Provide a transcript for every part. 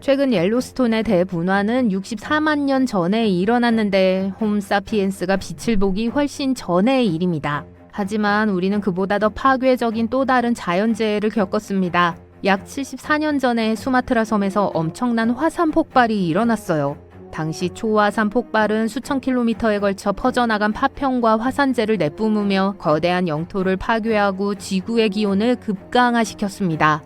최근 옐로스톤의 대분화는 64만 년 전에 일어났는데 홈사피엔스가 빛을 보기 훨씬 전의 일입니다. 하지만 우리는 그보다 더 파괴적인 또 다른 자연재해를 겪었습니다. 약 74년 전에 수마트라 섬에서 엄청난 화산 폭발이 일어났어요. 당시 초화산 폭발은 수천 킬로미터에 걸쳐 퍼져나간 파편과 화산재를 내뿜으며 거대한 영토를 파괴하고 지구의 기온을 급강하시켰습니다.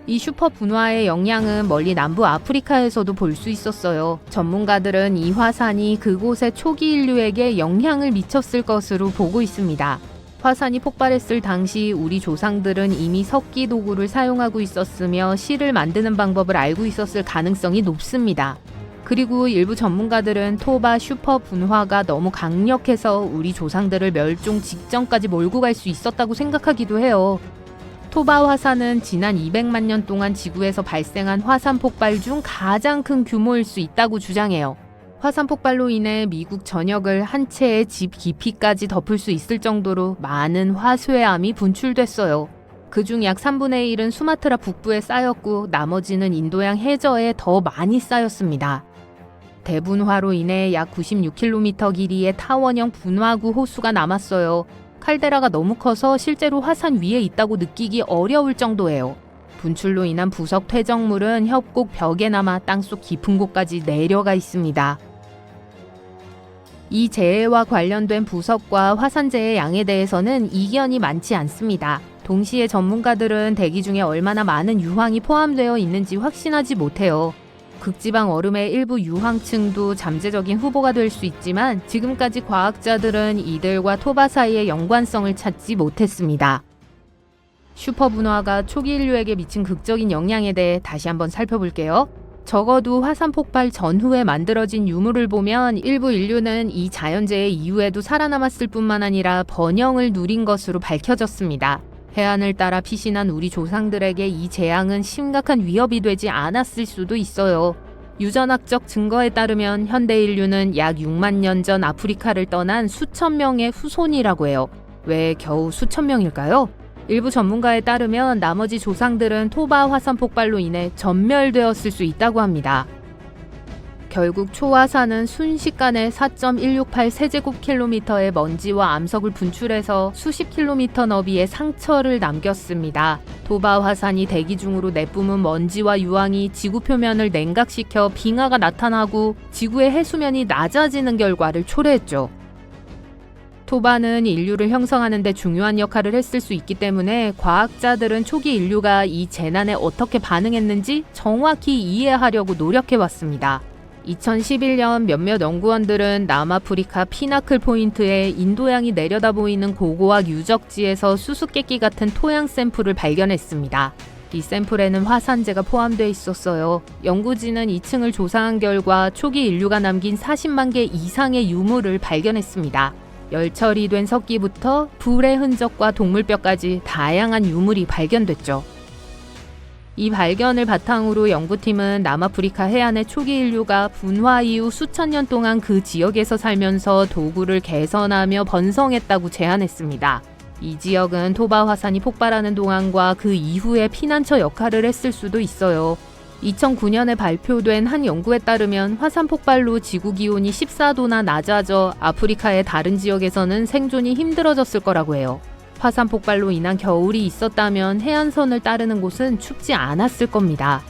이 슈퍼 분화의 영향은 멀리 남부 아프리카에서도 볼 수 있었어요. 전문가들은 이 화산이 그곳의 초기 인류에게 영향을 미쳤을 것으로 보고 있습니다. 화산이 폭발했을 당시 우리 조상들은 이미 석기 도구를 사용하고 있었으며 실을 만드는 방법을 알고 있었을 가능성이 높습니다. 그리고 일부 전문가들은 토바 슈퍼 분화가 너무 강력해서 우리 조상들을 멸종 직전까지 몰고 갈 수 있었다고 생각하기도 해요. 토바 화산은 지난 200만 년 동안 지구에서 발생한 화산 폭발 중 가장 큰 규모일 수 있다고 주장해요. 화산 폭발로 인해 미국 전역을 한 채의 집 깊이까지 덮을 수 있을 정도로 많은 화쇄암이 분출됐어요. 그중 약 3분의 1은 수마트라 북부에 쌓였고 나머지는 인도양 해저에 더 많이 쌓였습니다. 대분화로 인해 약 96km 길이의 타원형 분화구 호수가 남았어요. 칼데라가 너무 커서 실제로 화산 위에 있다고 느끼기 어려울 정도예요. 분출로 인한 부석 퇴적물은 협곡 벽에 남아 땅속 깊은 곳까지 내려가 있습니다. 이 재해와 관련된 부석과 화산재의 양에 대해서는 이견이 많지 않습니다. 동시에 전문가들은 대기 중에 얼마나 많은 유황이 포함되어 있는지 확신하지 못해요. 극지방 얼음의 일부 유황층도 잠재적인 후보가 될 수 있지만 지금까지 과학자들은 이들과 토바 사이의 연관성을 찾지 못했습니다. 슈퍼분화가 초기 인류에게 미친 극적인 영향에 대해 다시 한번 살펴볼게요. 적어도 화산 폭발 전후에 만들어진 유물을 보면 일부 인류는 이 자연재해 이후에도 살아남았을 뿐만 아니라 번영을 누린 것으로 밝혀졌습니다. 해안을 따라 피신한 우리 조상들에게 이 재앙은 심각한 위협이 되지 않았을 수도 있어요. 유전학적 증거에 따르면 현대 인류는 약 6만 년 전 아프리카를 떠난 수천 명의 후손이라고 해요. 왜 겨우 수천 명일까요? 일부 전문가에 따르면 나머지 조상들은 토바 화산 폭발로 인해 전멸되었을 수 있다고 합니다. 결국 초화산은 순식간에 4.168 세제곱킬로미터의 먼지와 암석을 분출해서 수십 킬로미터 너비의 상처를 남겼습니다. 토바 화산이 대기 중으로 내뿜은 먼지와 유황이 지구 표면을 냉각시켜 빙하가 나타나고 지구의 해수면이 낮아지는 결과를 초래했죠. 토바는 인류를 형성하는 데 중요한 역할을 했을 수 있기 때문에 과학자들은 초기 인류가 이 재난에 어떻게 반응했는지 정확히 이해하려고 노력해왔습니다. 2011년 몇몇 연구원들은 남아프리카 피나클 포인트에 인도양이 내려다 보이는 고고학 유적지에서 수수께끼 같은 토양 샘플을 발견했습니다. 이 샘플에는 화산재가 포함되어 있었어요. 연구진은 2층을 조사한 결과 초기 인류가 남긴 40만 개 이상의 유물을 발견했습니다. 열 처리된 석기부터 불의 흔적과 동물뼈까지 다양한 유물이 발견됐죠. 이 발견을 바탕으로 연구팀은 남아프리카 해안의 초기 인류가 분화 이후 수천 년 동안 그 지역에서 살면서 도구를 개선하며 번성했다고 제안했습니다. 이 지역은 토바 화산이 폭발하는 동안과 그 이후에 피난처 역할을 했을 수도 있어요. 2009년에 발표된 한 연구에 따르면 화산 폭발로 지구 기온이 14도나 낮아져 아프리카의 다른 지역에서는 생존이 힘들어졌을 거라고 해요. 화산 폭발로 인한 겨울이 있었다면 해안선을 따르는 곳은 춥지 않았을 겁니다.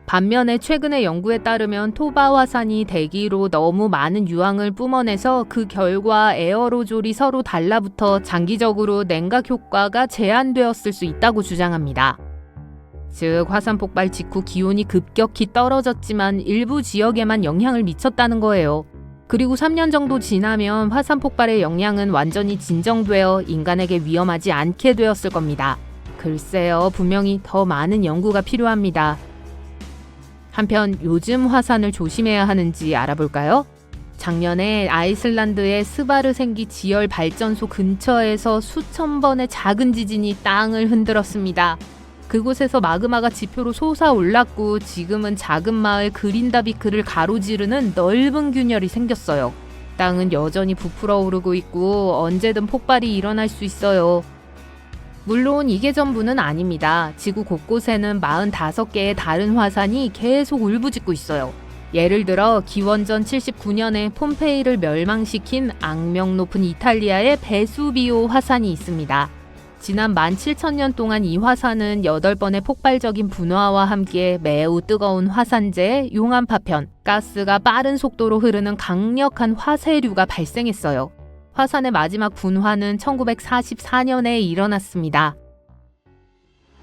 반면에 최근의 연구에 따르면 토바 화산이 대기로 너무 많은 유황을 뿜어내서 그 결과 에어로졸이 서로 달라붙어 장기적으로 냉각 효과가 제한되었을 수 있다고 주장합니다. 즉 화산 폭발 직후 기온이 급격히 떨어졌지만 일부 지역에만 영향을 미쳤다는 거예요. 그리고 3년 정도 지나면 화산 폭발의 영향은 완전히 진정되어 인간에게 위험하지 않게 되었을 겁니다. 글쎄요, 분명히 더 많은 연구가 필요합니다. 한편 요즘 화산을 조심해야 하는지 알아볼까요? 작년에 아이슬란드의 스바르생기 지열 발전소 근처에서 수천 번의 작은 지진이 땅을 흔들었습니다. 그곳에서 마그마가 지표로 솟아올랐고 지금은 작은 마을 그린다비크를 가로지르는 넓은 균열이 생겼어요. 땅은 여전히 부풀어 오르고 있고 언제든 폭발이 일어날 수 있어요. 물론 이게 전부는 아닙니다. 지구 곳곳에는 45개의 다른 화산이 계속 울부짖고 있어요. 예를 들어 기원전 79년에 폼페이를 멸망시킨 악명 높은 이탈리아의 베수비오 화산이 있습니다. 지난 17,000년 동안 이 화산은 8번의 폭발적인 분화와 함께 매우 뜨거운 화산재, 용암 파편, 가스가 빠른 속도로 흐르는 강력한 화쇄류가 발생했어요. 화산의 마지막 분화는 1944년에 일어났습니다.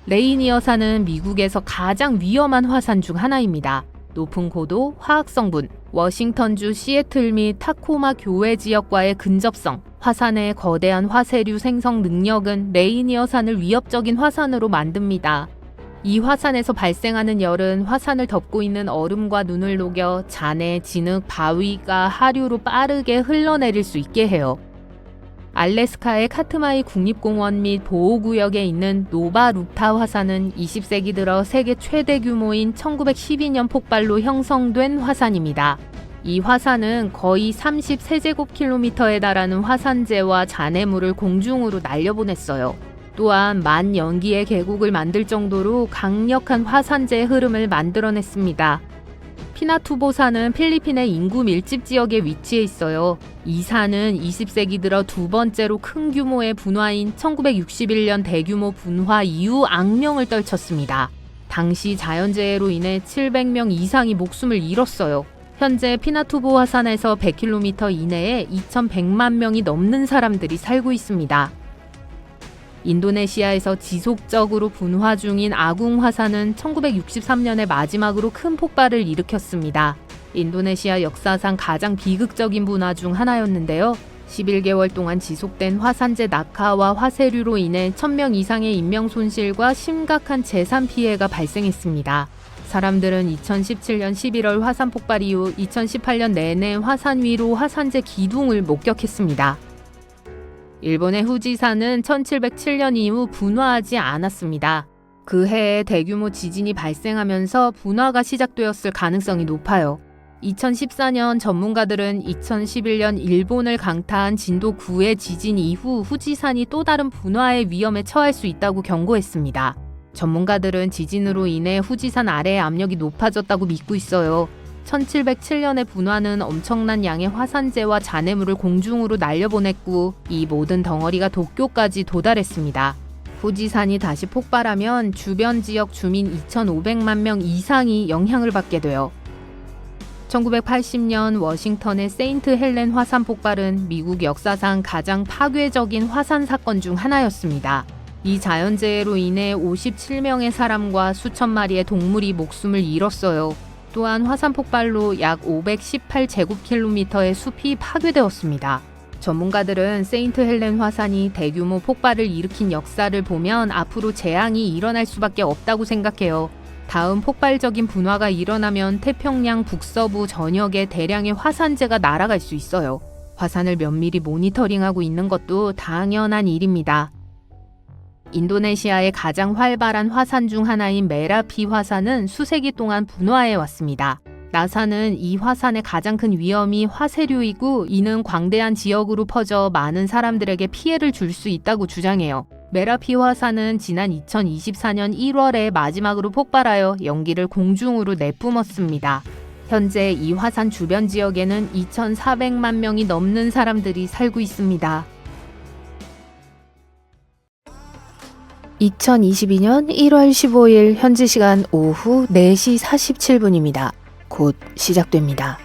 레이니어산은 미국에서 가장 위험한 화산 중 하나입니다. 높은 고도, 화학 성분, 워싱턴주 시애틀 및 타코마 교외 지역과의 근접성, 화산의 거대한 화쇄류 생성 능력은 레이니어산을 위협적인 화산으로 만듭니다. 이 화산에서 발생하는 열은 화산을 덮고 있는 얼음과 눈을 녹여 잔해, 진흙, 바위가 하류로 빠르게 흘러내릴 수 있게 해요. 알래스카의 카트마이 국립공원 및 보호구역에 있는 노바루타 화산은 20세기 들어 세계 최대 규모인 1912년 폭발로 형성된 화산입니다. 이 화산은 거의 33제곱킬로미터에 달하는 화산재와 잔해물을 공중으로 날려보냈어요. 또한 만 연기의 계곡을 만들 정도로 강력한 화산재의 흐름을 만들어냈습니다. 피나투보산은 필리핀의 인구 밀집 지역에 위치해 있어요. 이 산은 20세기 들어 두 번째로 큰 규모의 분화인 1961년 대규모 분화 이후 악명을 떨쳤습니다. 당시 자연재해로 인해 700명 이상이 목숨을 잃었어요. 현재 피나투보 화산에서 100km 이내에 2,100만 명이 넘는 사람들이 살고 있습니다. 인도네시아에서 지속적으로 분화 중인 아궁 화산은 1963년에 마지막으로 큰 폭발을 일으켰습니다. 인도네시아 역사상 가장 비극적인 분화 중 하나였는데요. 11개월 동안 지속된 화산재 낙하와 화쇄류로 인해 1,000명 이상의 인명 손실과 심각한 재산 피해가 발생했습니다. 사람들은 2017년 11월 화산 폭발 이후 2018년 내내 화산 위로 화산재 기둥을 목격했습니다. 일본의 후지산은 1707년 이후 분화하지 않았습니다. 그 해에 대규모 지진이 발생하면서 분화가 시작되었을 가능성이 높아요. 2014년 전문가들은 2011년 일본을 강타한 진도 9의 지진 이후 후지산이 또 다른 분화의 위험에 처할 수 있다고 경고했습니다. 전문가들은 지진으로 인해 후지산 아래의 압력이 높아졌다고 믿고 있어요. 1707년의 분화는 엄청난 양의 화산재와 잔해물을 공중으로 날려보냈고 이 모든 덩어리가 도쿄까지 도달했습니다. 후지산이 다시 폭발하면 주변 지역 주민 2,500만 명 이상이 영향을 받게 돼요. 1980년 워싱턴의 세인트 헬렌 화산 폭발은 미국 역사상 가장 파괴적인 화산 사건 중 하나였습니다. 이 자연재해로 인해 57명의 사람과 수천 마리의 동물이 목숨을 잃었어요. 또한 화산 폭발로 약 518제곱킬로미터의 숲이 파괴되었습니다. 전문가들은 세인트 헬렌 화산이 대규모 폭발을 일으킨 역사를 보면 앞으로 재앙이 일어날 수밖에 없다고 생각해요. 다음 폭발적인 분화가 일어나면 태평양 북서부 전역에 대량의 화산재가 날아갈 수 있어요. 화산을 면밀히 모니터링하고 있는 것도 당연한 일입니다. 인도네시아의 가장 활발한 화산 중 하나인 메라피 화산은 수세기 동안 분화해 왔습니다. 나사는 이 화산의 가장 큰 위험이 화쇄류이고 이는 광대한 지역으로 퍼져 많은 사람들에게 피해를 줄 수 있다고 주장해요. 메라피 화산은 지난 2024년 1월에 마지막으로 폭발하여 연기를 공중으로 내뿜었습니다. 현재 이 화산 주변 지역에는 2,400만 명이 넘는 사람들이 살고 있습니다. 2022년 1월 15일 현지 시간 오후 4시 47분입니다. 곧 시작됩니다.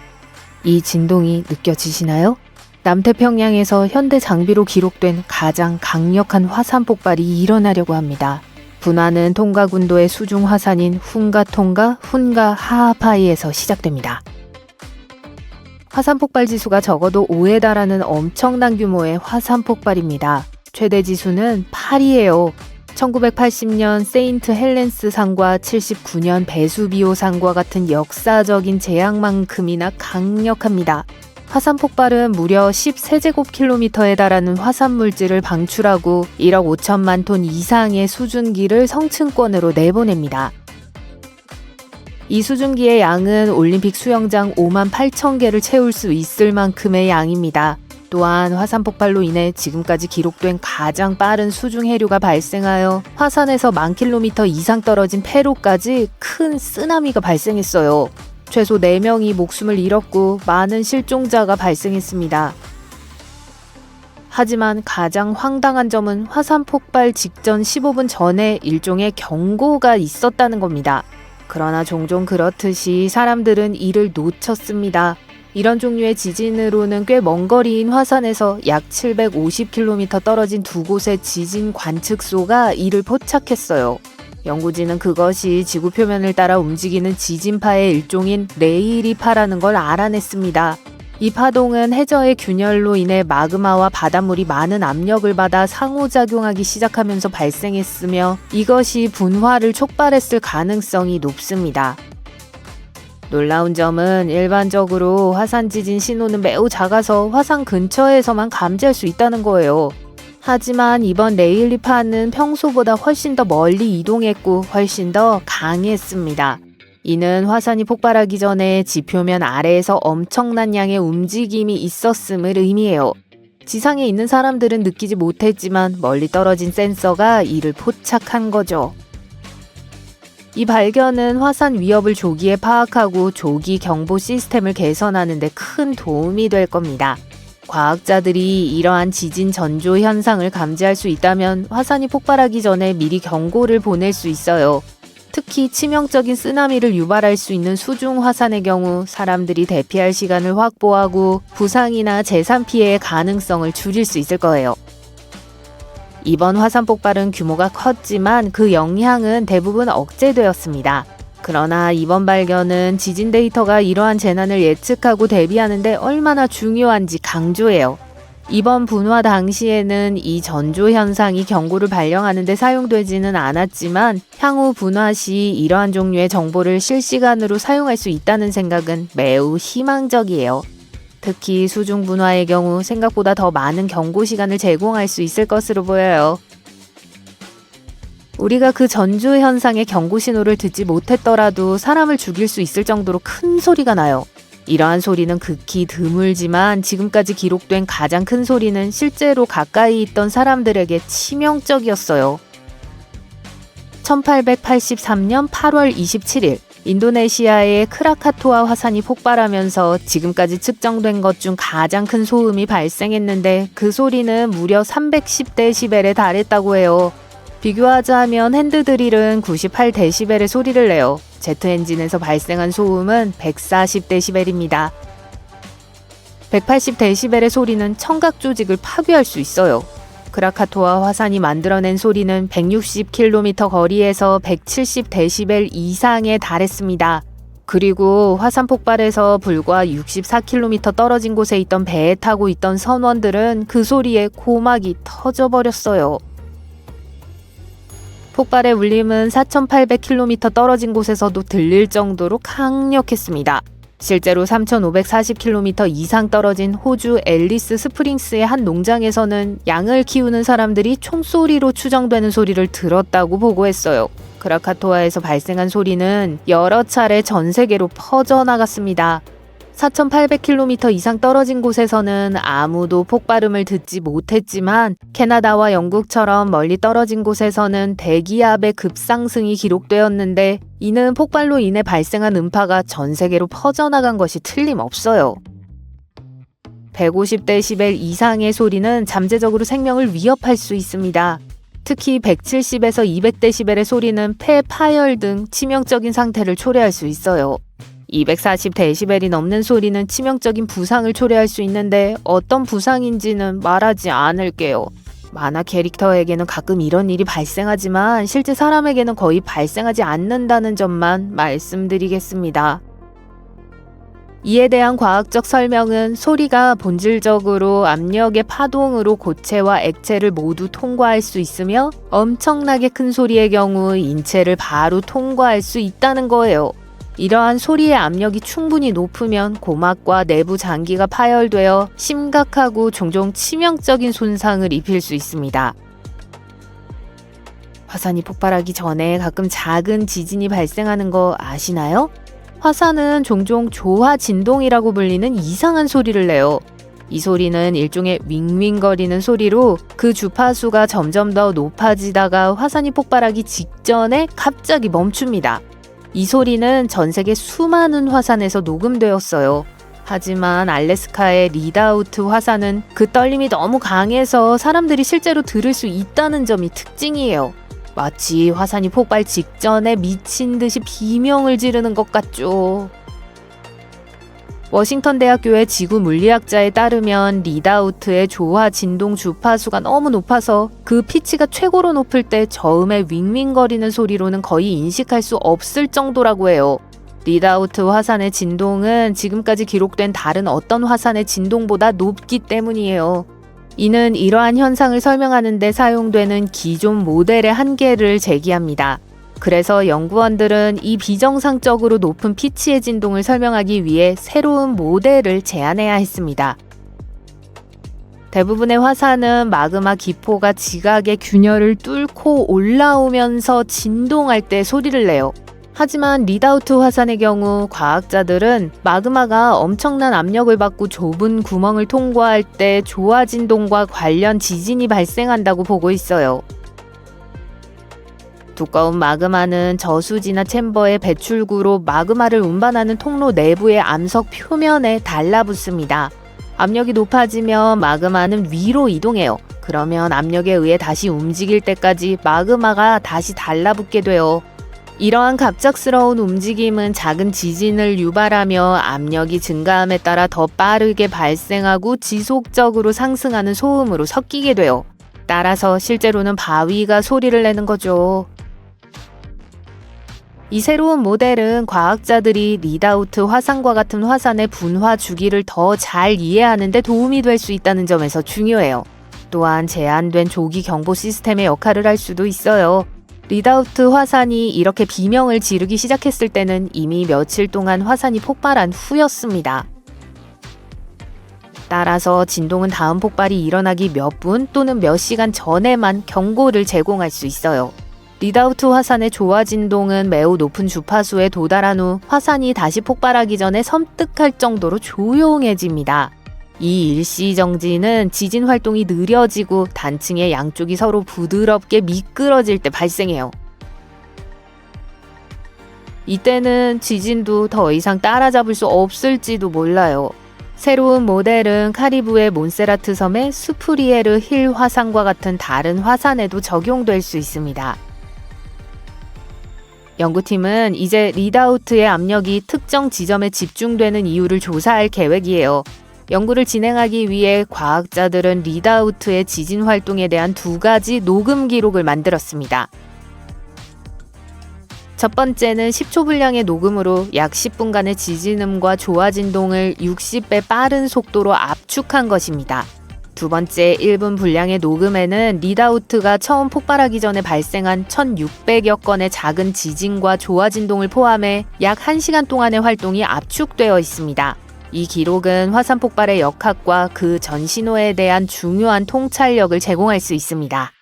이 진동이 느껴지시나요? 남태평양에서 현대 장비로 기록된 가장 강력한 화산 폭발이 일어나려고 합니다. 분화는 통가 군도의 수중 화산인 훈가통가 훈가 하하파이에서 시작됩니다. 화산 폭발 지수가 적어도 5에 달하는 엄청난 규모의 화산 폭발입니다. 최대 지수는 8이에요. 1980년 세인트 헬렌스 산과 79년 베수비오 산과 같은 역사적인 재앙만큼이나 강력합니다. 화산 폭발은 무려 10세제곱킬로미터에 달하는 화산 물질을 방출하고 1억 5천만 톤 이상의 수증기를 성층권으로 내보냅니다. 이 수증기의 양은 올림픽 수영장 5만 8천 개를 채울 수 있을 만큼의 양입니다. 또한 화산 폭발로 인해 지금까지 기록된 가장 빠른 수중 해류가 발생하여 화산에서 10,000km 이상 떨어진 페루까지 큰 쓰나미가 발생했어요. 최소 4명이 목숨을 잃었고 많은 실종자가 발생했습니다. 하지만 가장 황당한 점은 화산 폭발 직전 15분 전에 일종의 경고가 있었다는 겁니다. 그러나 종종 그렇듯이 사람들은 이를 놓쳤습니다. 이런 종류의 지진으로는 꽤 먼 거리인 화산에서 약 750km 떨어진 두 곳의 지진 관측소가 이를 포착했어요. 연구진은 그것이 지구 표면을 따라 움직이는 지진파의 일종인 레이리파라는 걸 알아냈습니다. 이 파동은 해저의 균열로 인해 마그마와 바닷물이 많은 압력을 받아 상호작용하기 시작하면서 발생했으며 이것이 분화를 촉발했을 가능성이 높습니다. 놀라운 점은 일반적으로 화산 지진 신호는 매우 작아서 화산 근처에서만 감지할 수 있다는 거예요. 하지만 이번 레일리파는 평소보다 훨씬 더 멀리 이동했고 훨씬 더 강했습니다. 이는 화산이 폭발하기 전에 지표면 아래에서 엄청난 양의 움직임이 있었음을 의미해요. 지상에 있는 사람들은 느끼지 못했지만 멀리 떨어진 센서가 이를 포착한 거죠. 이 발견은 화산 위협을 조기에 파악하고 조기 경보 시스템을 개선하는 데 큰 도움이 될 겁니다. 과학자들이 이러한 지진 전조 현상을 감지할 수 있다면 화산이 폭발하기 전에 미리 경고를 보낼 수 있어요. 특히 치명적인 쓰나미를 유발할 수 있는 수중 화산의 경우 사람들이 대피할 시간을 확보하고 부상이나 재산 피해의 가능성을 줄일 수 있을 거예요. 이번 화산 폭발은 규모가 컸지만 그 영향은 대부분 억제되었습니다. 그러나 이번 발견은 지진 데이터가 이러한 재난을 예측하고 대비하는 데 얼마나 중요한지 강조해요. 이번 분화 당시에는 이 전조 현상이 경고를 발령하는 데 사용되지는 않았지만 향후 분화 시 이러한 종류의 정보를 실시간으로 사용할 수 있다는 생각은 매우 희망적이에요. 특히 수중 분화의 경우 생각보다 더 많은 경고 시간을 제공할 수 있을 것으로 보여요. 우리가 그 전조 현상의 경고 신호를 듣지 못했더라도 사람을 죽일 수 있을 정도로 큰 소리가 나요. 이러한 소리는 극히 드물지만 지금까지 기록된 가장 큰 소리는 실제로 가까이 있던 사람들에게 치명적이었어요. 1883년 8월 27일 인도네시아의 크라카토아 화산이 폭발하면서 지금까지 측정된 것 중 가장 큰 소음이 발생했는데 그 소리는 무려 310데시벨에 달했다고 해요. 비교하자면 핸드드릴은 98데시벨의 소리를 내요. 제트 엔진에서 발생한 소음은 140데시벨입니다. 180데시벨의 소리는 청각 조직을 파괴할 수 있어요. 크라카토아 화산이 만들어낸 소리는 160km 거리에서 170데시벨 이상에 달했습니다. 그리고 화산 폭발에서 불과 64km 떨어진 곳에 있던 배에 타고 있던 선원들은 그 소리에 고막이 터져버렸어요. 폭발의 울림은 4,800km 떨어진 곳에서도 들릴 정도로 강력했습니다. 실제로 3,540km 이상 떨어진 호주 앨리스 스프링스의 한 농장에서는 양을 키우는 사람들이 총소리로 추정되는 소리를 들었다고 보고했어요. 크라카토아에서 발생한 소리는 여러 차례 전 세계로 퍼져나갔습니다. 4,800km 이상 떨어진 곳에서는 아무도 폭발음을 듣지 못했지만 캐나다와 영국처럼 멀리 떨어진 곳에서는 대기압의 급상승이 기록되었는데 이는 폭발로 인해 발생한 음파가 전 세계로 퍼져나간 것이 틀림없어요. 150데시벨 이상의 소리는 잠재적으로 생명을 위협할 수 있습니다. 특히 170에서 200데시벨의 소리는 폐 파열 등 치명적인 상태를 초래할 수 있어요. 240데시벨이 넘는 소리는 치명적인 부상을 초래할 수 있는데 어떤 부상인지는 말하지 않을게요. 만화 캐릭터에게는 가끔 이런 일이 발생하지만 실제 사람에게는 거의 발생하지 않는다는 점만 말씀드리겠습니다. 이에 대한 과학적 설명은 소리가 본질적으로 압력의 파동으로 고체와 액체를 모두 통과할 수 있으며 엄청나게 큰 소리의 경우 인체를 바로 통과할 수 있다는 거예요. 이러한 소리의 압력이 충분히 높으면 고막과 내부 장기가 파열되어 심각하고 종종 치명적인 손상을 입힐 수 있습니다. 화산이 폭발하기 전에 가끔 작은 지진이 발생하는 거 아시나요? 화산은 종종 조화 진동이라고 불리는 이상한 소리를 내요. 이 소리는 일종의 윙윙거리는 소리로 그 주파수가 점점 더 높아지다가 화산이 폭발하기 직전에 갑자기 멈춥니다. 이 소리는 전 세계 수많은 화산에서 녹음되었어요. 하지만 알래스카의 리드아우트 화산은 그 떨림이 너무 강해서 사람들이 실제로 들을 수 있다는 점이 특징이에요. 마치 화산이 폭발 직전에 미친 듯이 비명을 지르는 것 같죠. 워싱턴 대학교의 지구 물리학자에 따르면 리드아우트의 조화 진동 주파수가 너무 높아서 그 피치가 최고로 높을 때 저음의 윙윙거리는 소리로는 거의 인식할 수 없을 정도라고 해요. 리드아우트 화산의 진동은 지금까지 기록된 다른 어떤 화산의 진동보다 높기 때문이에요. 이는 이러한 현상을 설명하는 데 사용되는 기존 모델의 한계를 제기합니다. 그래서 연구원들은 이 비정상적으로 높은 피치의 진동을 설명하기 위해 새로운 모델을 제안해야 했습니다. 대부분의 화산은 마그마 기포가 지각의 균열을 뚫고 올라오면서 진동할 때 소리를 내요. 하지만 리드아우트 화산의 경우 과학자들은 마그마가 엄청난 압력을 받고 좁은 구멍을 통과할 때 조화 진동과 관련 지진이 발생한다고 보고 있어요. 두꺼운 마그마는 저수지나 챔버의 배출구로 마그마를 운반하는 통로 내부의 암석 표면에 달라붙습니다. 압력이 높아지면 마그마는 위로 이동해요. 그러면 압력에 의해 다시 움직일 때까지 마그마가 다시 달라붙게 돼요. 이러한 갑작스러운 움직임은 작은 지진을 유발하며 압력이 증가함에 따라 더 빠르게 발생하고 지속적으로 상승하는 소음으로 섞이게 돼요. 따라서 실제로는 바위가 소리를 내는 거죠. 이 새로운 모델은 과학자들이 리드아우트 화산과 같은 화산의 분화 주기를 더 잘 이해하는 데 도움이 될 수 있다는 점에서 중요해요. 또한 제한된 조기 경보 시스템의 역할을 할 수도 있어요. 리드아우트 화산이 이렇게 비명을 지르기 시작했을 때는 이미 며칠 동안 화산이 폭발한 후였습니다. 따라서 진동은 다음 폭발이 일어나기 몇 분 또는 몇 시간 전에만 경고를 제공할 수 있어요. 리드아우트 화산의 조화 진동은 매우 높은 주파수에 도달한 후 화산이 다시 폭발하기 전에 섬뜩할 정도로 조용해집니다. 이 일시정지는 지진 활동이 느려지고 단층의 양쪽이 서로 부드럽게 미끄러질 때 발생해요. 이때는 지진도 더 이상 따라잡을 수 없을지도 몰라요. 새로운 모델은 카리브의 몬세라트 섬의 스프리에르 힐 화산과 같은 다른 화산에도 적용될 수 있습니다. 연구팀은 이제 리드아우트의 압력이 특정 지점에 집중되는 이유를 조사할 계획이에요. 연구를 진행하기 위해 과학자들은 리드아우트의 지진 활동에 대한 2가지 녹음 기록을 만들었습니다. 첫 번째는 10초 분량의 녹음으로 약 10분간의 지진음과 조화 진동을 60배 빠른 속도로 압축한 것입니다. 두 번째 1분 분량의 녹음에는 리드아우트가 처음 폭발하기 전에 발생한 1600여 건의 작은 지진과 조화 진동을 포함해 약 1시간 동안의 활동이 압축되어 있습니다. 이 기록은 화산 폭발의 역학과 그 전 신호에 대한 중요한 통찰력을 제공할 수 있습니다.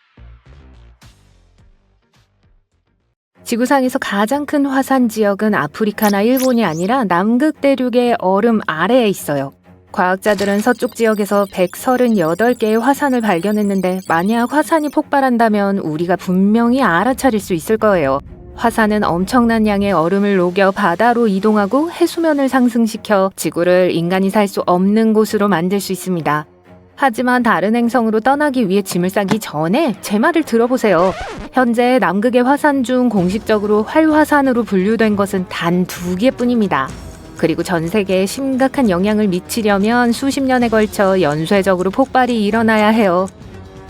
지구상에서 가장 큰 화산 지역은 아프리카나 일본이 아니라 남극 대륙의 얼음 아래에 있어요. 과학자들은 서쪽 지역에서 138개의 화산을 발견했는데 만약 화산이 폭발한다면 우리가 분명히 알아차릴 수 있을 거예요. 화산은 엄청난 양의 얼음을 녹여 바다로 이동하고 해수면을 상승시켜 지구를 인간이 살 수 없는 곳으로 만들 수 있습니다. 하지만 다른 행성으로 떠나기 위해 짐을 싸기 전에 제 말을 들어보세요. 현재 남극의 화산 중 공식적으로 활화산으로 분류된 것은 단 2개뿐입니다. 그리고 전 세계에 심각한 영향을 미치려면 수십 년에 걸쳐 연쇄적으로 폭발이 일어나야 해요.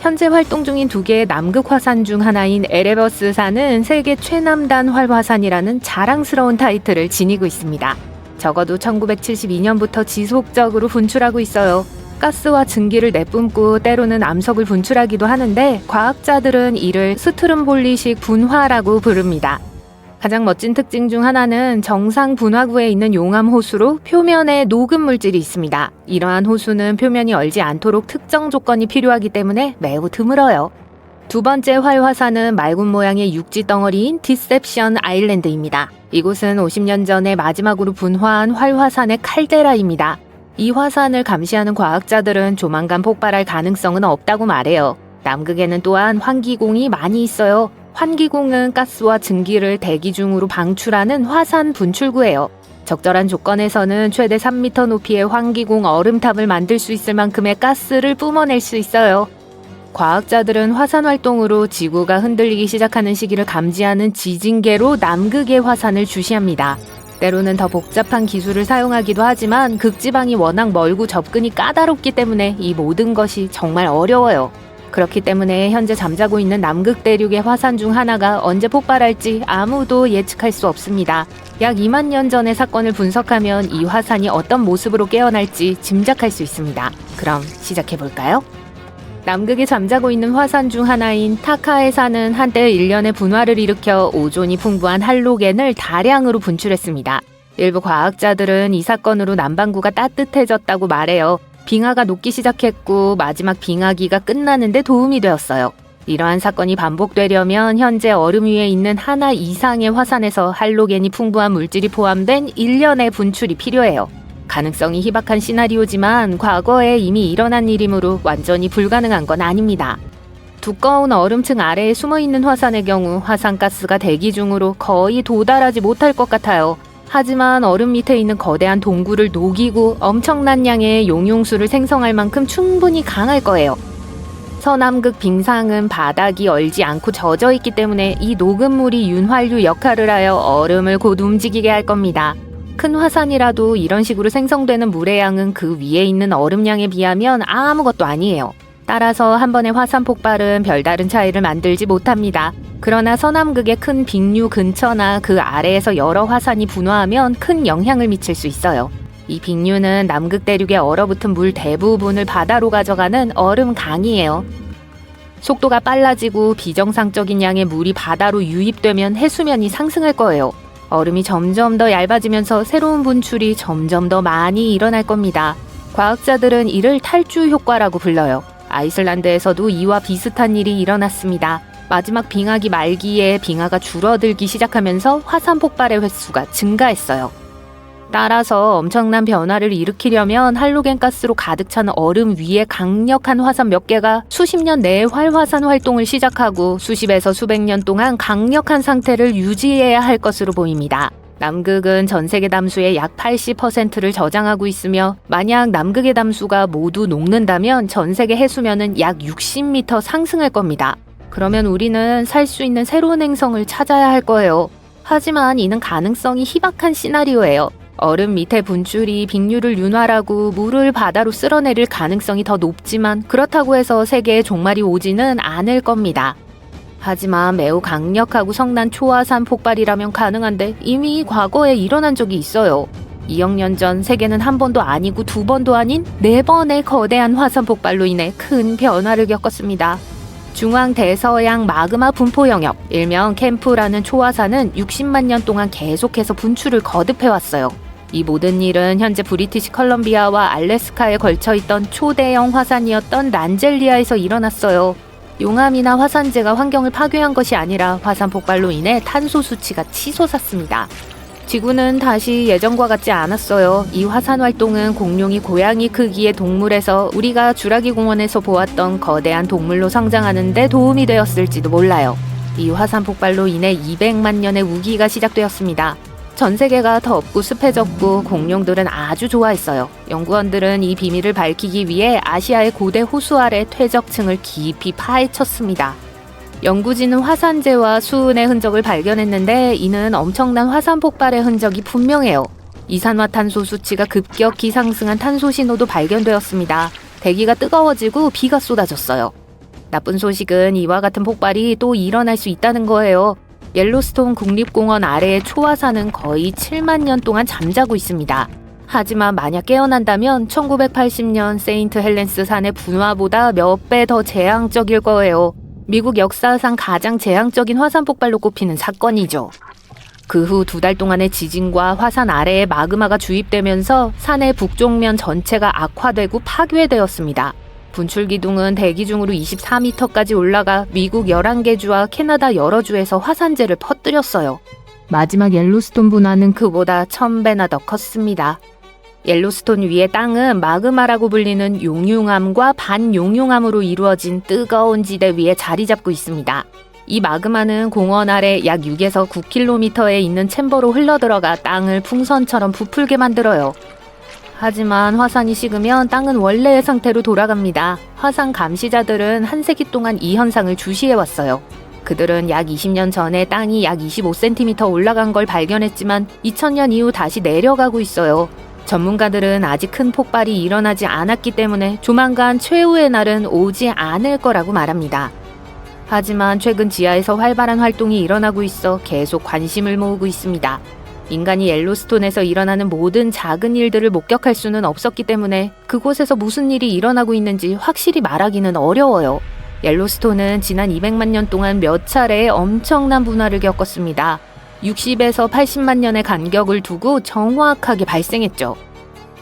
현재 활동 중인 2개의 남극 화산 중 하나인 에레버스산은 세계 최남단 활화산이라는 자랑스러운 타이틀을 지니고 있습니다. 적어도 1972년부터 지속적으로 분출하고 있어요. 가스와 증기를 내뿜고 때로는 암석을 분출하기도 하는데 과학자들은 이를 스트름볼리식 분화라고 부릅니다. 가장 멋진 특징 중 하나는 정상 분화구에 있는 용암 호수로 표면에 녹음 물질이 있습니다. 이러한 호수는 표면이 얼지 않도록 특정 조건이 필요하기 때문에 매우 드물어요. 두 번째 활화산은 맑은 모양의 육지 덩어리인 디셉션 아일랜드입니다. 이곳은 50년 전에 마지막으로 분화한 활화산의 칼데라입니다. 이 화산을 감시하는 과학자들은 조만간 폭발할 가능성은 없다고 말해요. 남극에는 또한 환기공이 많이 있어요. 환기공은 가스와 증기를 대기 중으로 방출하는 화산 분출구예요. 적절한 조건에서는 최대 3m 높이의 환기공 얼음탑을 만들 수 있을 만큼의 가스를 뿜어낼 수 있어요. 과학자들은 화산 활동으로 지구가 흔들리기 시작하는 시기를 감지하는 지진계로 남극의 화산을 주시합니다. 때로는 더 복잡한 기술을 사용하기도 하지만 극지방이 워낙 멀고 접근이 까다롭기 때문에 이 모든 것이 정말 어려워요. 그렇기 때문에 현재 잠자고 있는 남극 대륙의 화산 중 하나가 언제 폭발할지 아무도 예측할 수 없습니다. 약 2만 년 전의 사건을 분석하면 이 화산이 어떤 모습으로 깨어날지 짐작할 수 있습니다. 그럼 시작해볼까요? 남극에 잠자고 있는 화산 중 하나인 타카해산은 한때 일련의 분화를 일으켜 오존이 풍부한 할로겐을 다량으로 분출했습니다. 일부 과학자들은 이 사건으로 남반구가 따뜻해졌다고 말해요. 빙하가 녹기 시작했고 마지막 빙하기가 끝나는데 도움이 되었어요. 이러한 사건이 반복되려면 현재 얼음 위에 있는 하나 이상의 화산에서 할로겐이 풍부한 물질이 포함된 일련의 분출이 필요해요. 가능성이 희박한 시나리오지만 과거에 이미 일어난 일이므로 완전히 불가능한 건 아닙니다. 두꺼운 얼음층 아래에 숨어있는 화산의 경우 화산가스가 대기 중으로 거의 도달하지 못할 것 같아요. 하지만 얼음 밑에 있는 거대한 동굴을 녹이고 엄청난 양의 용융수를 생성할 만큼 충분히 강할 거예요. 서남극 빙상은 바닥이 얼지 않고 젖어 있기 때문에 이 녹은 물이 윤활유 역할을 하여 얼음을 곧 움직이게 할 겁니다. 큰 화산이라도 이런 식으로 생성되는 물의 양은 그 위에 있는 얼음량에 비하면 아무것도 아니에요. 따라서 한 번의 화산 폭발은 별다른 차이를 만들지 못합니다. 그러나 서남극의 큰 빙류 근처나 그 아래에서 여러 화산이 분화하면 큰 영향을 미칠 수 있어요. 이 빙류는 남극 대륙에 얼어붙은 물 대부분을 바다로 가져가는 얼음 강이에요. 속도가 빨라지고 비정상적인 양의 물이 바다로 유입되면 해수면이 상승할 거예요. 얼음이 점점 더 얇아지면서 새로운 분출이 점점 더 많이 일어날 겁니다. 과학자들은 이를 탈주 효과라고 불러요. 아이슬란드에서도 이와 비슷한 일이 일어났습니다. 마지막 빙하기 말기에 빙하가 줄어들기 시작하면서 화산 폭발의 횟수가 증가했어요. 따라서 엄청난 변화를 일으키려면 할로겐 가스로 가득 찬 얼음 위에 강력한 화산 몇 개가 수십 년 내에 활화산 활동을 시작하고 수십에서 수백 년 동안 강력한 상태를 유지해야 할 것으로 보입니다. 남극은 전 세계 담수의 약 80%를 저장하고 있으며 만약 남극의 담수가 모두 녹는다면 전 세계 해수면은 약 60m 상승할 겁니다. 그러면 우리는 살 수 있는 새로운 행성을 찾아야 할 거예요. 하지만 이는 가능성이 희박한 시나리오예요. 얼음 밑에 분출이 빙류를 윤활하고 물을 바다로 쓸어내릴 가능성이 더 높지만 그렇다고 해서 세계의 종말이 오지는 않을 겁니다. 하지만 매우 강력하고 성난 초화산 폭발이라면 가능한데 이미 과거에 일어난 적이 있어요. 2억 년 전 세계는 한 번도 아니고 두 번도 아닌 4번의 거대한 화산 폭발로 인해 큰 변화를 겪었습니다. 중앙 대서양 마그마 분포 영역, 일명 캠프라는 초화산은 60만 년 동안 계속해서 분출을 거듭해왔어요. 이 모든 일은 현재 브리티시 컬럼비아와 알래스카에 걸쳐있던 초대형 화산이었던 란젤리아에서 일어났어요. 용암이나 화산재가 환경을 파괴한 것이 아니라 화산 폭발로 인해 탄소 수치가 치솟았습니다. 지구는 다시 예전과 같지 않았어요. 이 화산 활동은 공룡이 고양이 크기의 동물에서 우리가 주라기 공원에서 보았던 거대한 동물로 성장하는 데 도움이 되었을지도 몰라요. 이 화산 폭발로 인해 200만 년의 우기가 시작되었습니다. 전 세계가 덥고 습해졌고 공룡들은 아주 좋아했어요. 연구원들은 이 비밀을 밝히기 위해 아시아의 고대 호수 아래 퇴적층을 깊이 파헤쳤습니다. 연구진은 화산재와 수은의 흔적을 발견했는데 이는 엄청난 화산 폭발의 흔적이 분명해요. 이산화탄소 수치가 급격히 상승한 탄소 신호도 발견되었습니다. 대기가 뜨거워지고 비가 쏟아졌어요. 나쁜 소식은 이와 같은 폭발이 또 일어날 수 있다는 거예요. 옐로스톤 국립공원 아래의 초화산은 거의 7만 년 동안 잠자고 있습니다. 하지만 만약 깨어난다면 1980년 세인트 헬렌스 산의 분화보다 몇 배 더 재앙적일 거예요. 미국 역사상 가장 재앙적인 화산 폭발로 꼽히는 사건이죠. 그 후 2달 동안의 지진과 화산 아래에 마그마가 주입되면서 산의 북쪽면 전체가 악화되고 파괴되었습니다. 분출 기둥은 대기 중으로 24m까지 올라가 미국 11개 주와 캐나다 여러 주에서 화산재를 퍼뜨렸어요. 마지막 옐로스톤 분화는 그보다 1000배나 더 컸습니다. 옐로스톤 위의 땅은 마그마라고 불리는 용융암과 반용융암으로 이루어진 뜨거운 지대 위에 자리 잡고 있습니다. 이 마그마는 공원 아래 약 6에서 9km에 있는 챔버로 흘러들어가 땅을 풍선처럼 부풀게 만들어요. 하지만 화산이 식으면 땅은 원래의 상태로 돌아갑니다. 화산 감시자들은 한 세기 동안 이 현상을 주시해왔어요. 그들은 약 20년 전에 땅이 약 25cm 올라간 걸 발견했지만 2000년 이후 다시 내려가고 있어요. 전문가들은 아직 큰 폭발이 일어나지 않았기 때문에 조만간 최후의 날은 오지 않을 거라고 말합니다. 하지만 최근 지하에서 활발한 활동이 일어나고 있어 계속 관심을 모으고 있습니다. 인간이 옐로스톤에서 일어나는 모든 작은 일들을 목격할 수는 없었기 때문에 그곳에서 무슨 일이 일어나고 있는지 확실히 말하기는 어려워요. 옐로스톤은 지난 200만 년 동안 몇 차례의 엄청난 분화를 겪었습니다. 60에서 80만 년의 간격을 두고 정확하게 발생했죠.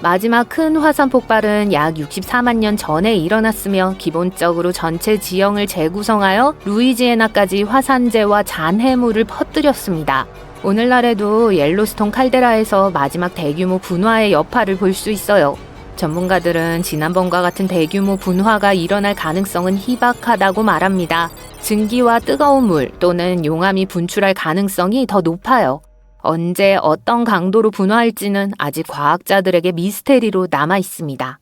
마지막 큰 화산 폭발은 약 64만 년 전에 일어났으며 기본적으로 전체 지형을 재구성하여 루이지애나까지 화산재와 잔해물을 퍼뜨렸습니다. 오늘날에도 옐로스톤 칼데라에서 마지막 대규모 분화의 여파를 볼 수 있어요. 전문가들은 지난번과 같은 대규모 분화가 일어날 가능성은 희박하다고 말합니다. 증기와 뜨거운 물 또는 용암이 분출할 가능성이 더 높아요. 언제 어떤 강도로 분화할지는 아직 과학자들에게 미스테리로 남아 있습니다.